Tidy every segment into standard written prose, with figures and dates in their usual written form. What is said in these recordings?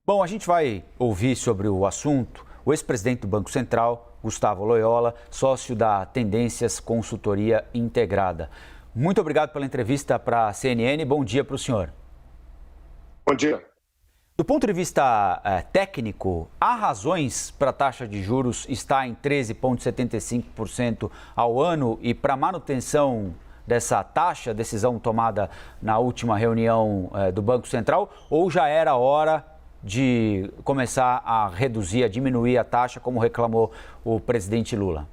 Bom, a gente vai ouvir sobre o assunto o ex-presidente do Banco Central, Gustavo Loyola, sócio da Tendências Consultoria Integrada. Muito obrigado pela entrevista para a CNN. Bom dia para o senhor. Bom dia. Do ponto de vista técnico, há razões para a taxa de juros estar em 13,75% ao ano e para a manutenção dessa taxa, decisão tomada na última reunião do Banco Central, ou já era hora de começar a reduzir, a diminuir a taxa, como reclamou o presidente Lula?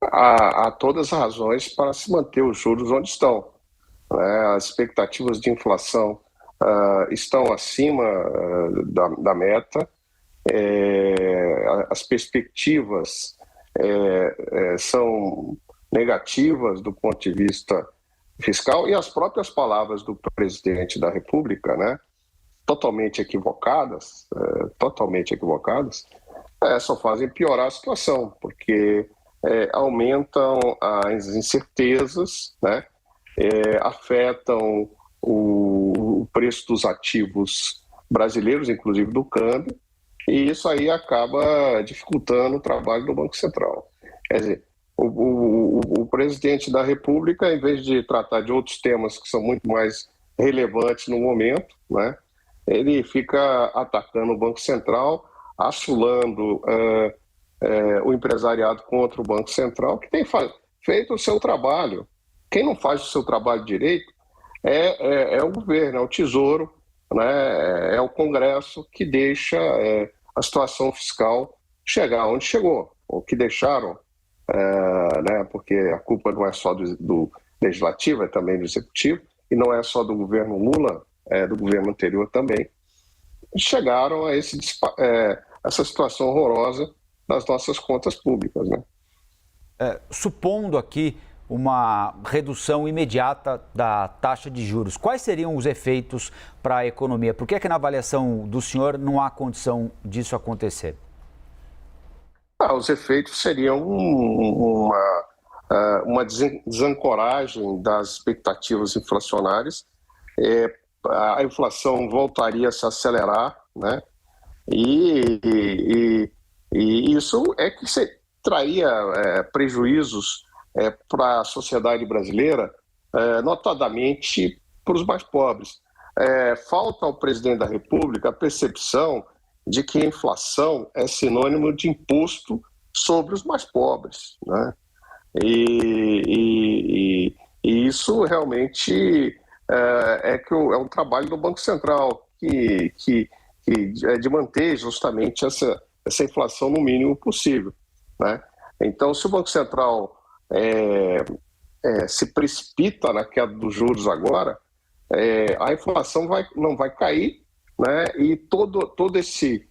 Há todas as razões para se manter os juros onde estão. As expectativas de inflação estão acima da meta, as perspectivas são negativas do ponto de vista fiscal e as próprias palavras do presidente da República, totalmente equivocadas, só fazem piorar a situação, porque aumentam as incertezas, afetam o preço dos ativos brasileiros, inclusive do câmbio, e isso aí acaba dificultando o trabalho do Banco Central. Quer dizer, o presidente da República, em vez de tratar de outros temas que são muito mais relevantes no momento, ele fica atacando o Banco Central, assolando o empresariado contra o Banco Central, que tem feito o seu trabalho. Quem não faz o seu trabalho direito é o governo, é o Tesouro, é o Congresso que deixa a situação fiscal chegar onde chegou, ou que deixaram, porque a culpa não é só do Legislativo, é também do Executivo, e não é só do governo Lula, é do governo anterior também, chegaram a essa situação horrorosa das nossas contas públicas. Supondo aqui uma redução imediata da taxa de juros, quais seriam os efeitos para a economia? Por que na avaliação do senhor não há condição disso acontecer? Os efeitos seriam uma desancoragem das expectativas inflacionárias, a inflação voltaria a se acelerar, e isso é que traria prejuízos para a sociedade brasileira, notadamente para os mais pobres. Falta ao presidente da República a percepção de que a inflação é sinônimo de imposto sobre os mais pobres, E isso realmente é um trabalho do Banco Central que é de manter justamente essa inflação no mínimo possível, Então, se o Banco Central se precipita na queda dos juros agora, a inflação não vai cair, e todo esse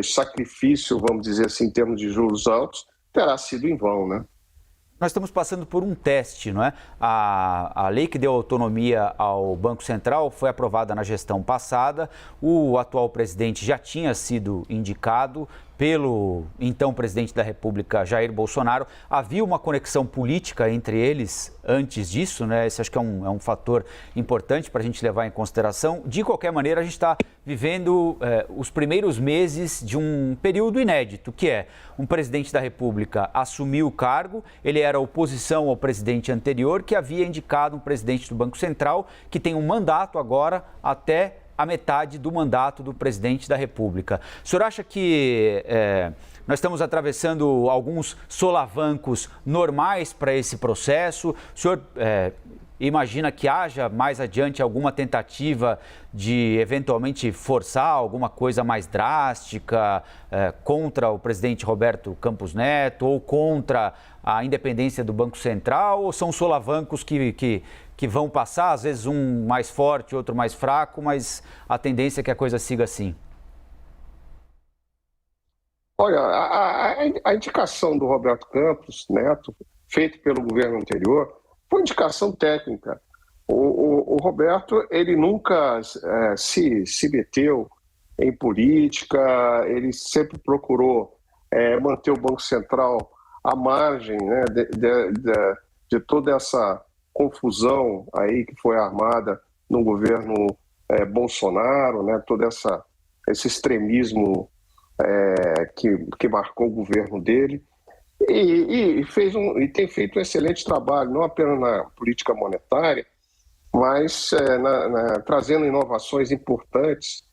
sacrifício, vamos dizer assim, em termos de juros altos, terá sido em vão, Nós estamos passando por um teste, não é? A lei que deu autonomia ao Banco Central foi aprovada na gestão passada. O atual presidente já tinha sido indicado pelo então presidente da República, Jair Bolsonaro. Havia uma conexão política entre eles antes disso, Esse acho que é um fator importante para a gente levar em consideração. De qualquer maneira, a gente está vivendo os primeiros meses de um período inédito, que é um presidente da República assumiu o cargo, ele era oposição ao presidente anterior, que havia indicado um presidente do Banco Central, que tem um mandato agora até a metade do mandato do presidente da República. O senhor acha que nós estamos atravessando alguns solavancos normais para esse processo? O senhor imagina que haja mais adiante alguma tentativa de eventualmente forçar alguma coisa mais drástica contra o presidente Roberto Campos Neto ou contra a independência do Banco Central? Ou são solavancos que vão passar, às vezes um mais forte, outro mais fraco, mas a tendência é que a coisa siga assim? Olha, a indicação do Roberto Campos Neto, feita pelo governo anterior, foi indicação técnica. O Roberto, ele nunca se meteu em política, ele sempre procurou manter o Banco Central à margem de toda essa confusão aí que foi armada no governo Bolsonaro, né, todo esse extremismo que marcou o governo dele, e tem feito um excelente trabalho, não apenas na política monetária, mas trazendo inovações importantes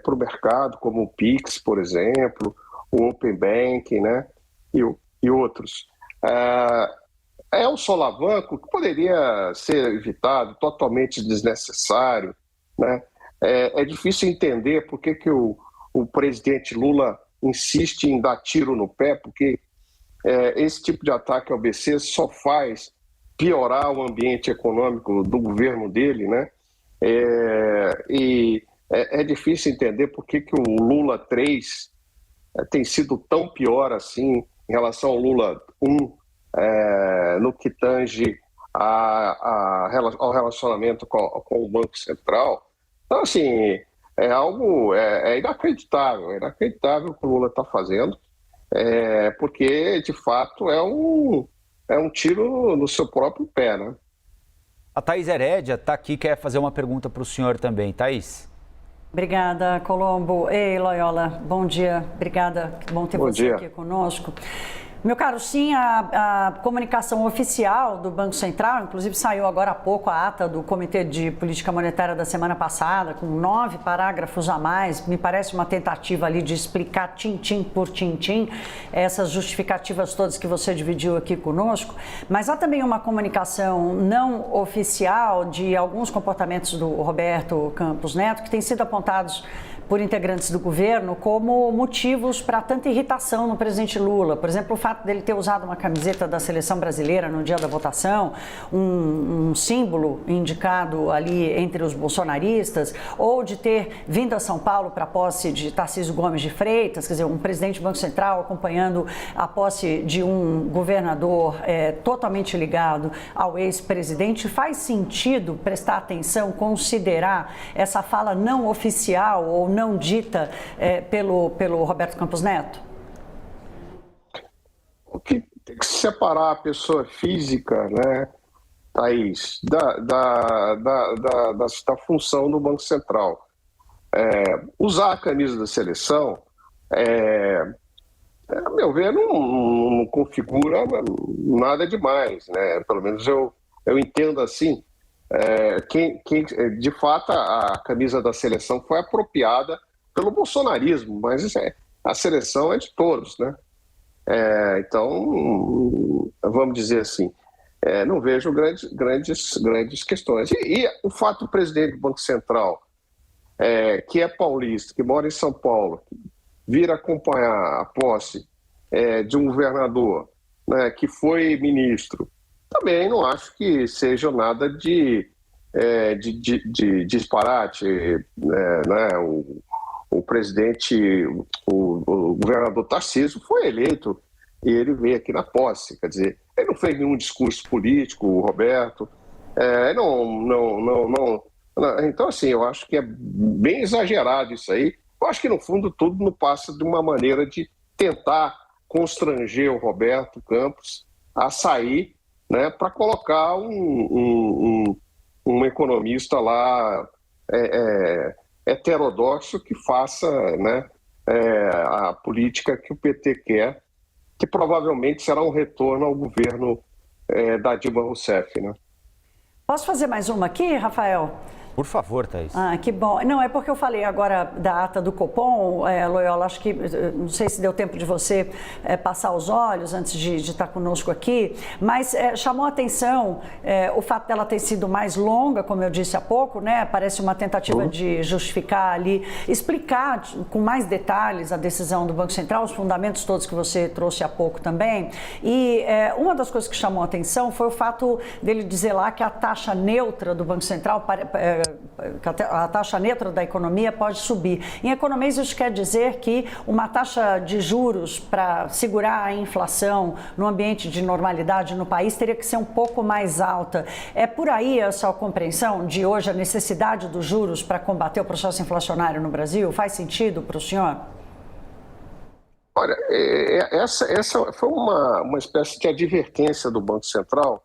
para o mercado, como o Pix, por exemplo, o Open Banking, né, e outros. É um solavanco que poderia ser evitado, totalmente desnecessário, né? É difícil entender por que o presidente Lula insiste em dar tiro no pé, porque esse tipo de ataque ao BC só faz piorar o ambiente econômico do governo dele, né? É difícil entender por que o Lula 3 tem sido tão pior assim em relação ao Lula 1, no que tange ao relacionamento com o Banco Central. Então, assim, é inacreditável o que o Lula está fazendo, porque, de fato, é um tiro no seu próprio pé, né? A Thaís Herédia está aqui, quer fazer uma pergunta para o senhor também. Thaís? Obrigada, Colombo. Ei, Loyola, bom dia. Obrigada, que bom ter você aqui conosco. Meu caro, sim, a comunicação oficial do Banco Central, inclusive saiu agora há pouco a ata do Comitê de Política Monetária da semana passada, com 9 parágrafos a mais, me parece uma tentativa ali de explicar tintim por tintim essas justificativas todas que você dividiu aqui conosco, mas há também uma comunicação não oficial de alguns comportamentos do Roberto Campos Neto que têm sido apontados por integrantes do governo como motivos para tanta irritação no presidente Lula. Por exemplo, o fato dele ter usado uma camiseta da seleção brasileira no dia da votação, um símbolo indicado ali entre os bolsonaristas, ou de ter vindo a São Paulo para a posse de Tarcísio Gomes de Freitas, quer dizer, um presidente do Banco Central acompanhando a posse de um governador totalmente ligado ao ex-presidente. Faz sentido prestar atenção, considerar essa fala não oficial ou não dita pelo Roberto Campos Neto? O que tem que separar a pessoa física, né, Thaís, da função do Banco Central. Usar a camisa da seleção, a meu ver, não configura nada demais, né? Pelo menos eu entendo assim. De fato, a camisa da seleção foi apropriada pelo bolsonarismo, mas a seleção é de todos, né? Então, vamos dizer assim, não vejo grandes questões. E o fato do presidente do Banco Central, que é paulista, que mora em São Paulo, vir acompanhar a posse de um governador, né, que foi ministro, também não acho que seja nada de disparate, né? O presidente, o governador Tarcísio foi eleito e ele veio aqui na posse, quer dizer, ele não fez nenhum discurso político, o Roberto, então assim, eu acho que é bem exagerado isso aí. Eu acho que no fundo tudo não passa de uma maneira de tentar constranger o Roberto Campos a sair, né, para colocar um economista lá heterodoxo que faça, né, a política que o PT quer, que provavelmente será um retorno ao governo da Dilma Rousseff, né? Posso fazer mais uma aqui, Rafael? Por favor, Thaís. Que bom. Não, é porque eu falei agora da ata do Copom, Loyola, acho que, não sei se deu tempo de você passar os olhos antes de estar conosco aqui, mas chamou a atenção o fato dela ter sido mais longa, como eu disse há pouco, né? Parece uma tentativa de justificar ali, explicar com mais detalhes a decisão do Banco Central, os fundamentos todos que você trouxe há pouco também. E uma das coisas que chamou a atenção foi o fato dele dizer lá que a taxa neutra do Banco Central a taxa neutra da economia pode subir. Em economês, isso quer dizer que uma taxa de juros para segurar a inflação no ambiente de normalidade no país teria que ser um pouco mais alta. É por aí a sua compreensão de hoje a necessidade dos juros para combater o processo inflacionário no Brasil? Faz sentido para o senhor? Olha, essa foi uma espécie de advertência do Banco Central,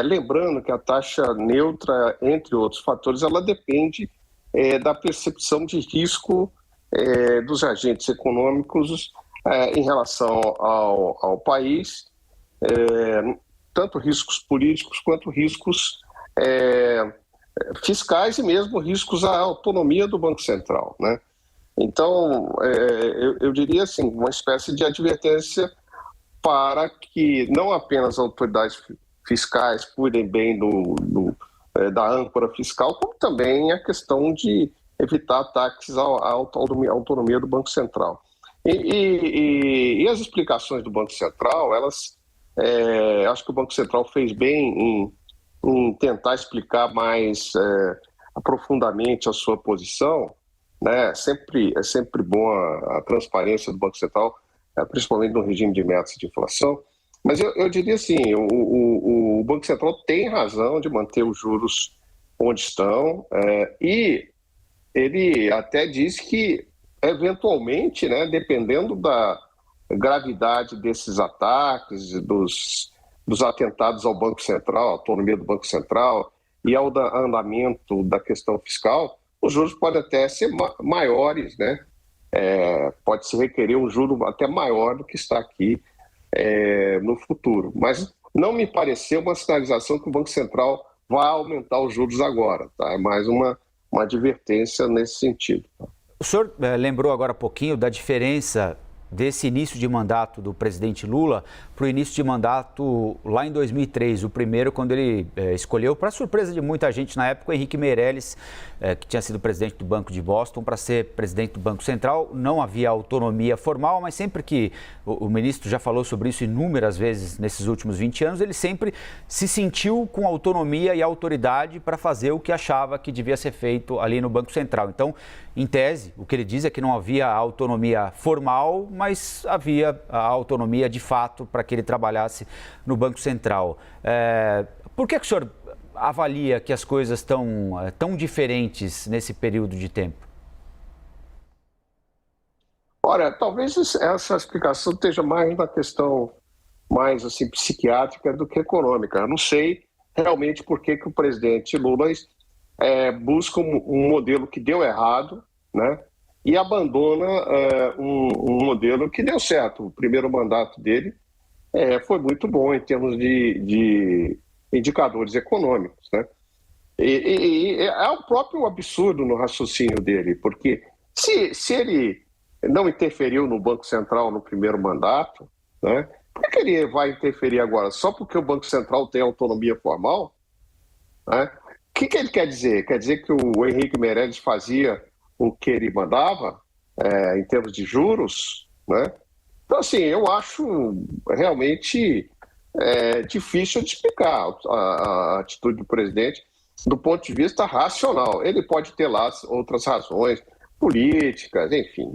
lembrando que a taxa neutra, entre outros fatores, ela depende da percepção de risco dos agentes econômicos em relação ao país, tanto riscos políticos quanto riscos fiscais e mesmo riscos à autonomia do Banco Central, né? Então, eu diria assim, uma espécie de advertência para que não apenas autoridades fiscais cuidem bem da âncora fiscal, como também a questão de evitar ataques à autonomia do Banco Central. E as explicações do Banco Central, acho que o Banco Central fez bem em tentar explicar mais profundamente a sua posição, né? É sempre bom a transparência do Banco Central, principalmente no regime de metas de inflação. Mas eu diria assim, o Banco Central tem razão de manter os juros onde estão, e ele até diz que, eventualmente, né, dependendo da gravidade desses ataques, dos atentados ao Banco Central, à autonomia do Banco Central e ao andamento da questão fiscal, os juros podem até ser maiores, né? Pode se requerer um juro até maior do que está aqui no futuro. Mas não me pareceu uma sinalização que o Banco Central vai aumentar os juros agora, tá? É mais uma advertência nesse sentido. O senhor lembrou agora há pouquinho da diferença desse início de mandato do presidente Lula para o início de mandato lá em 2003, o primeiro quando ele escolheu, para surpresa de muita gente na época, o Henrique Meirelles, que tinha sido presidente do Banco de Boston, para ser presidente do Banco Central. Não havia autonomia formal, mas sempre que o ministro já falou sobre isso inúmeras vezes nesses últimos 20 anos, ele sempre se sentiu com autonomia e autoridade para fazer o que achava que devia ser feito ali no Banco Central. Então, em tese, o que ele diz é que não havia autonomia formal, mas havia a autonomia de fato para que ele trabalhasse no Banco Central. Por que o senhor avalia que as coisas estão tão diferentes nesse período de tempo? Olha, talvez essa explicação esteja mais na questão mais assim, psiquiátrica do que econômica. Eu não sei realmente por que o presidente Lula busca um modelo que deu errado, né? E abandona um modelo que deu certo. O primeiro mandato dele foi muito bom em termos de indicadores econômicos, né? E é o próprio absurdo no raciocínio dele, porque se ele não interferiu no Banco Central no primeiro mandato, né? Por que ele vai interferir agora? Só porque o Banco Central tem autonomia formal? Né? O que ele quer dizer? Quer dizer que o Henrique Meirelles fazia o que ele mandava em termos de juros, né? Então, assim, eu acho realmente difícil de explicar a atitude do presidente do ponto de vista racional. Ele pode ter lá outras razões políticas, enfim,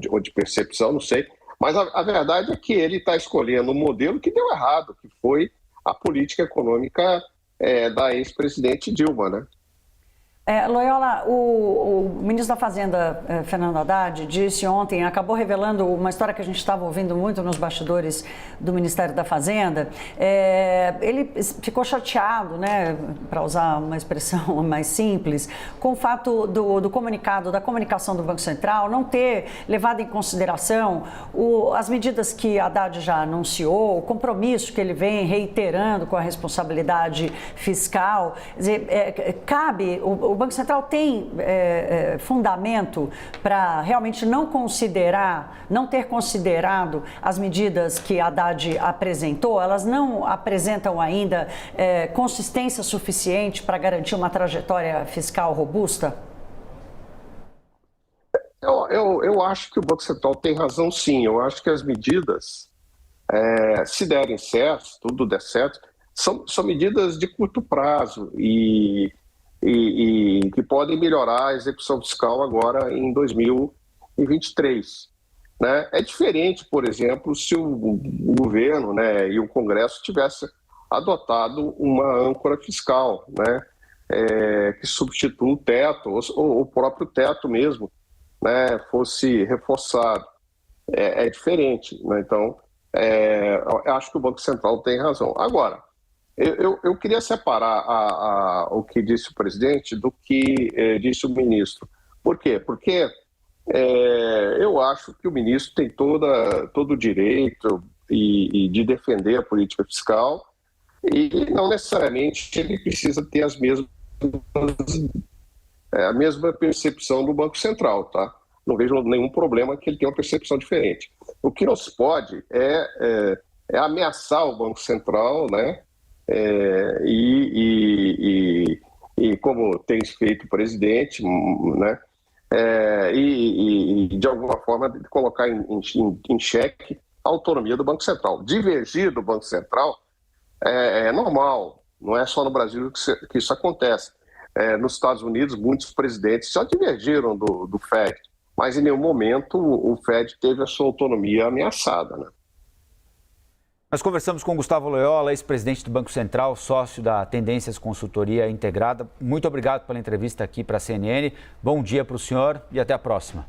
ou de percepção, não sei. Mas a verdade é que ele está escolhendo um modelo que deu errado, que foi a política econômica da ex-presidente Dilma, né? Loyola, o ministro da Fazenda, Fernando Haddad, disse ontem, acabou revelando uma história que a gente estava ouvindo muito nos bastidores do Ministério da Fazenda. Ele ficou chateado, né, para usar uma expressão mais simples, com o fato do comunicado, da comunicação do Banco Central não ter levado em consideração as medidas que Haddad já anunciou, o compromisso que ele vem reiterando com a responsabilidade fiscal. Quer dizer, cabe... O Banco Central tem fundamento para realmente não ter considerado as medidas que Haddad apresentou? Elas não apresentam ainda consistência suficiente para garantir uma trajetória fiscal robusta? Eu acho que o Banco Central tem razão, sim. Eu acho que as medidas, se derem certo, se tudo der certo, são medidas de curto prazo e que podem melhorar a execução fiscal agora em 2023. Né? É diferente, por exemplo, se o governo, né, e o Congresso tivessem adotado uma âncora fiscal, né, que substitua o teto, ou o próprio teto mesmo, né, fosse reforçado. É diferente. Né? Então, eu acho que o Banco Central tem razão. Agora, eu queria separar o que disse o presidente do que disse o ministro. Por quê? Porque eu acho que o ministro tem todo o direito de defender a política fiscal e não necessariamente ele precisa ter a mesma percepção do Banco Central, tá? Não vejo nenhum problema que ele tenha uma percepção diferente. O que não se pode é ameaçar o Banco Central, né? E como tem feito o presidente, né? E de alguma forma colocar em xeque a autonomia do Banco Central. Divergir do Banco Central é normal, não é só no Brasil que isso acontece. Nos Estados Unidos, muitos presidentes já divergiram do FED, mas em nenhum momento o FED teve a sua autonomia ameaçada, né? Nós conversamos com Gustavo Loyola, ex-presidente do Banco Central, sócio da Tendências Consultoria Integrada. Muito obrigado pela entrevista aqui para a CNN. Bom dia para o senhor e até a próxima.